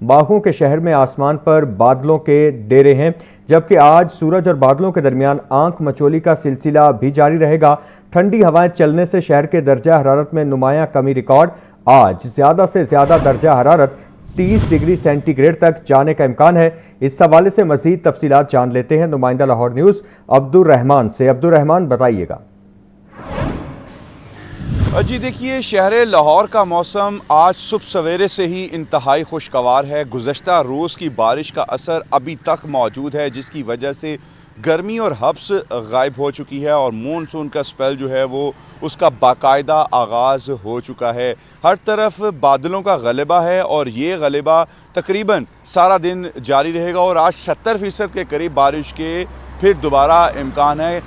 باغوں کے شہر میں آسمان پر بادلوں کے ڈیرے ہیں، جبکہ آج سورج اور بادلوں کے درمیان آنکھ مچولی کا سلسلہ بھی جاری رہے گا۔ ٹھنڈی ہوائیں چلنے سے شہر کے درجہ حرارت میں نمایاں کمی ریکارڈ۔ آج زیادہ سے زیادہ درجہ حرارت 30 ڈگری سینٹی گریڈ تک جانے کا امکان ہے۔ اس حوالے سے مزید تفصیلات جان لیتے ہیں نمائندہ لاہور نیوز عبدالرحمان سے۔ عبدالرحمان بتائیے گا۔ جی دیکھیے، شہر لاہور کا موسم آج صبح سویرے سے ہی انتہائی خوشگوار ہے۔ گزشتہ روز کی بارش کا اثر ابھی تک موجود ہے، جس کی وجہ سے گرمی اور حبس غائب ہو چکی ہے اور مونسون کا سپیل جو ہے وہ اس کا باقاعدہ آغاز ہو چکا ہے۔ ہر طرف بادلوں کا غلبہ ہے اور یہ غلبہ تقریباً سارا دن جاری رہے گا اور آج 70% کے قریب بارش کے پھر دوبارہ امکان ہے۔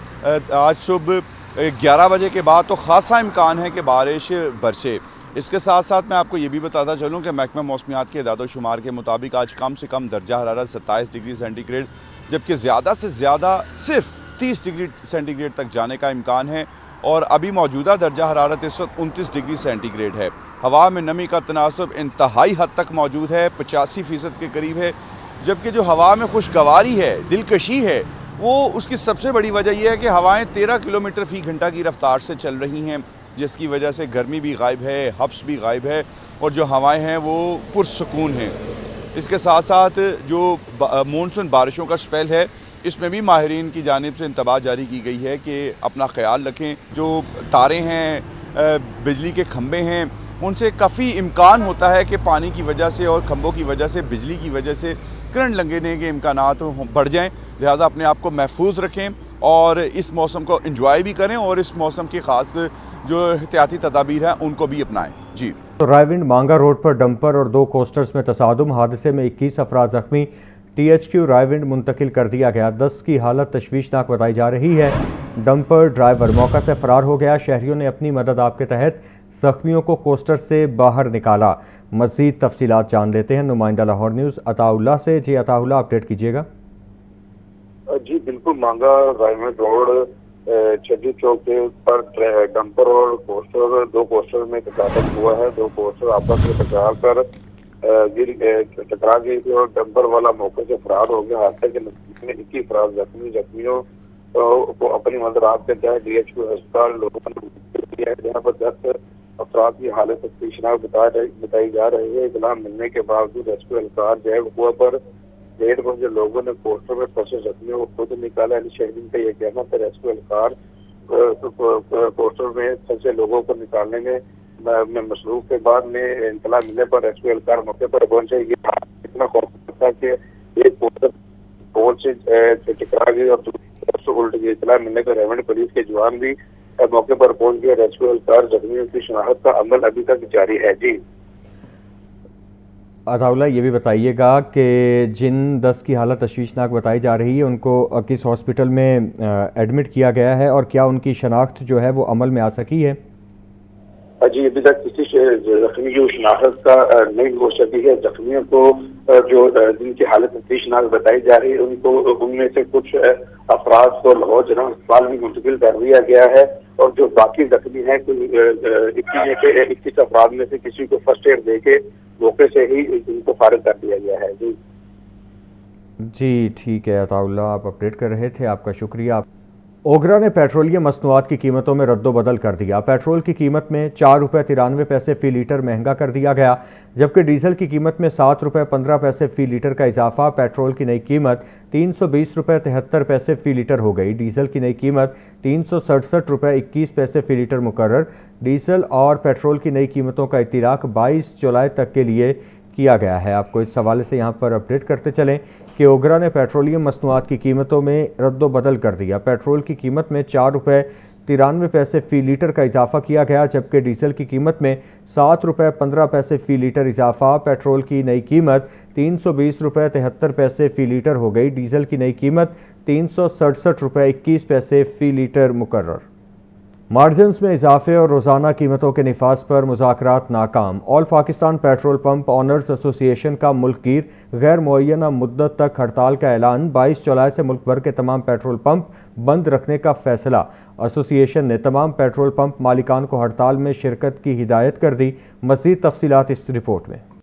آج صبح 11 بجے کے بعد تو خاصا امکان ہے کہ بارش برسے۔ اس کے ساتھ ساتھ میں آپ کو یہ بھی بتاتا چلوں کہ محکمہ موسمیات کے اعداد و شمار کے مطابق آج کم سے کم درجہ حرارت 27 ڈگری سینٹی گریڈ جبکہ زیادہ سے زیادہ صرف 30 ڈگری سینٹی گریڈ تک جانے کا امکان ہے اور ابھی موجودہ درجہ حرارت اس وقت 29 ڈگری سینٹی گریڈ ہے۔ ہوا میں نمی کا تناسب انتہائی حد تک موجود ہے، 85% کے قریب ہے، جبکہ جو ہوا میں خوشگواری ہے، دلکشی ہے، وہ اس کی سب سے بڑی وجہ یہ ہے کہ ہوائیں 13 کلومیٹر فی گھنٹہ کی رفتار سے چل رہی ہیں، جس کی وجہ سے گرمی بھی غائب ہے، حبس بھی غائب ہے اور جو ہوائیں ہیں وہ پرسکون ہیں۔ اس کے ساتھ ساتھ جو مونسون بارشوں کا سپیل ہے، اس میں بھی ماہرین کی جانب سے انتباہ جاری کی گئی ہے کہ اپنا خیال رکھیں۔ جو تاریں ہیں، بجلی کے کھمبے ہیں، ان سے کافی امکان ہوتا ہے کہ پانی کی وجہ سے اور کھمبوں کی وجہ سے، بجلی کی وجہ سے کرنٹ لگنے کے امکانات بڑھ جائیں، لہٰذا اپنے آپ کو محفوظ رکھیں اور اس موسم کو انجوائے بھی کریں اور اس موسم کی خاص جو احتیاطی تدابیر ہیں ان کو بھی اپنائیں۔ جی رائیونڈ مانگا روڈ پر ڈمپر اور 2 کوسٹرز میں تصادم، حادثے میں 21 افراد زخمی، THQ رائیونڈ منتقل کر دیا گیا۔ 10 کی حالت تشویشناک بتائی جا رہی ہے۔ ڈمپر ڈرائیور موقع سے فرار ہو گیا۔ شہریوں نے اپنی مدد آپ کے تحت زخمیوں کو کوسٹر سے باہر نکالا۔ مزید تفصیلات جان لیتے ہیں نمائندہ لاہور نیوز عطا اللہ سے۔ جی عطا اللہ، اپڈیٹ کیجیے گا۔ جی بالکل، مانگا رائیونڈ روڈ چھجی چوک کے پر ڈمپر اور کوسٹر 2 کوسٹر میں تصادم ہوا ہے۔ 2 کوسٹر آپس میں ٹکرا گئی تھی اور ڈمپر والا موقع سے فرار ہو گیا۔ حادثے کے نتیجے میں 21 افراد زخمیوں کو اپنی مدد آپ کے تحت DHQ ہسپتال لوگوں نے جہاں پر 10 افراد کی حالت تشویشناک بتائی جا رہی ہے۔ اطلاع ملنے کے باوجود ریسکیو اہلکار جیب ہوا پر 1:30 بجے لوگوں نے کوسٹر میں پھنسے زخمیوں کو خود نکالا۔ شہرین کا یہ کہنا تھا ریسکیو اہلکار کوسٹر میں پھنسے لوگوں کو نکالنے میں مصروف کے بعد میں اطلاع ملنے پر ریسکیو اہلکار موقع پر پہنچے۔ یہ اتنا خوفناک تھا کہ ایک کوسٹر پول سے ٹکرا گئی اور دوسری طرف سے الٹ گئی۔ اطلاع ملنے پر رائیونڈ پولیس کے جوان بھی موقع پر پہنچ گئے۔ ریسکیو اہلکار زخمیوں کی شناخت کا عمل ابھی تک جاری ہے۔ جی عطا اللہ، یہ بھی بتائیے گا کہ جن 10 کی حالت تشویشناک بتائی جا رہی ہے ان کو کس ہاسپٹل میں ایڈمٹ کیا گیا ہے اور کیا ان کی شناخت جو ہے وہ عمل میں آ سکی ہے؟ جی ابھی تک کسی زخمی کی شناخت کا نہیں ہو سکی ہے۔ زخمیوں کو جو جن کی حالت تشویشناک بتائی جا رہی ہے ان میں سے کچھ افراد کو لاہور جنرل اسپتال میں منتقل کر دیا گیا ہے اور جو باقی زخمی ہیں 21 افراد میں سے کسی کو فرسٹ ایڈ دے کے موقع سے ہی ان کو فارغ کر دیا گیا ہے۔ جی ٹھیک ہے عطا اللہ، آپ اپڈیٹ کر رہے تھے، آپ کا شکریہ۔ اوگرا نے پیٹرولیم مصنوعات کی قیمتوں میں رد و بدل کر دیا۔ پیٹرول کی قیمت میں 4 روپے 93 پیسے فی لیٹر مہنگا کر دیا گیا، جبکہ ڈیزل کی قیمت میں 7 روپے 15 پیسے فی لیٹر کا اضافہ۔ پیٹرول کی نئی قیمت 320 روپے 73 پیسے فی لیٹر ہو گئی۔ ڈیزل کی نئی قیمت 367 روپے 21 پیسے فی لیٹر مقرر۔ ڈیزل اور پیٹرول کی نئی قیمتوں کا اطلاق 22 جولائی تک کے لیے کیا گیا ہے۔ آپ کو اس حوالے سے یہاں پر اپڈیٹ کرتے چلیں کہ اوگرا نے پیٹرولیم مصنوعات کی قیمتوں میں رد و بدل کر دیا۔ پیٹرول کی قیمت میں 4 روپے 93 پیسے فی لیٹر کا اضافہ کیا گیا، جبکہ ڈیزل کی قیمت میں 7 روپے 15 پیسے فی لیٹر اضافہ۔ پیٹرول کی نئی قیمت 320 روپے 73 پیسے فی لیٹر ہو گئی۔ ڈیزل کی نئی قیمت 367 روپے 21 پیسے فی لیٹر مقرر۔ مارجنز میں اضافے اور روزانہ قیمتوں کے نفاذ پر مذاکرات ناکام۔ آل پاکستان پیٹرول پمپ آنرز ایسوسی ایشن کا ملک گیر غیر معینہ مدت تک ہڑتال کا اعلان۔ 22 جولائی سے ملک بھر کے تمام پیٹرول پمپ بند رکھنے کا فیصلہ۔ ایسوسی ایشن نے تمام پیٹرول پمپ مالکان کو ہڑتال میں شرکت کی ہدایت کر دی۔ مزید تفصیلات اس رپورٹ میں۔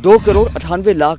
2,98,00,000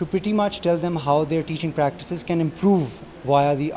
to pretty much tell them how their teaching practices can improve via the